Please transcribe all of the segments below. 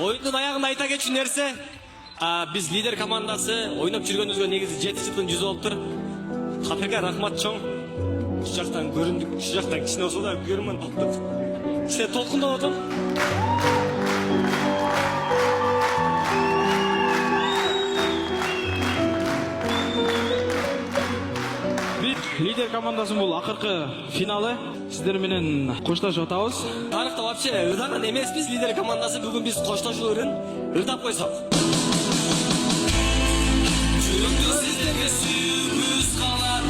Oyundun ayağında ayta geçen nerse, biz lider komandası oynап жүргөнүбүзгө негизи 7 жылдын 100 болуп тур. КПК рахмат чоң. Şu жактан көрүндүк, şu жактан кичине болсо да көрмөн таптык. Силер толкундап отур. Лидер командасының бұл ақырқы финалы. Сіздер менен қошташып атабыз. Тарыхта вообще ырдаган эмеспиз лидер командасы, бүгүн биз коштошууларын ырдап койсок. Жүрөктү сиздерге сүйүүбүз калат,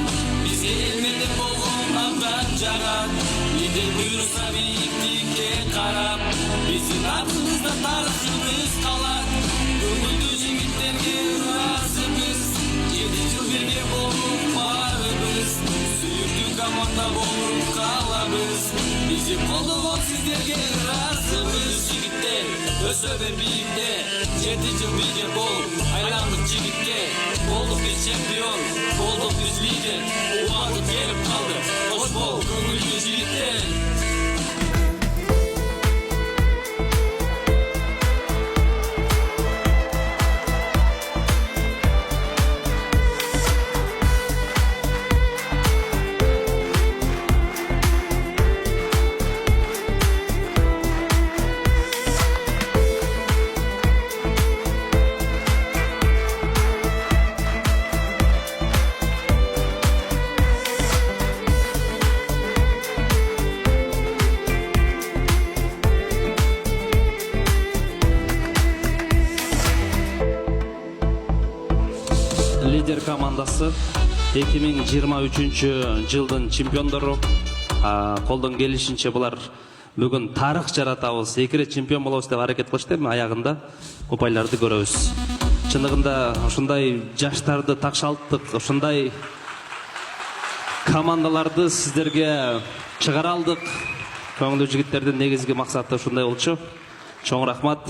бизге эл менен болгон абдан жагат. Лидер буйруса бийиктикке карап, биздин артыбызда тарыхыбыз калат. Көңүлдүү жигиттерге ыраазыбыз, 7 жыл бирге болуп барыбыз. Сүйүктүү команда болуп калабыз, бизди колдогон сиздерге ыраазыбыз. Жигиттер өсө бер бийикте, 7 жыл бирге болуп айландык жигитке. Болдук биз чемпион, болдук биз лидер, убакыт келип калды, кош бол көңүлдүү жигиттер. Лидер командасы 2023 жылдын чемпиондору. Колдон келишинче булар бүгүн тарых жаратабыз, 2 рет чемпион болобуз деп аракет кылышты, аягында упайларды көрөбүз. Чындыгында ушундай жаштарды такшалттык, ушундай командаларды сиздерге чыгара алдык. Көңүлдүү жигиттердин негизги максаты ушундай болчу. Чоң рахмат.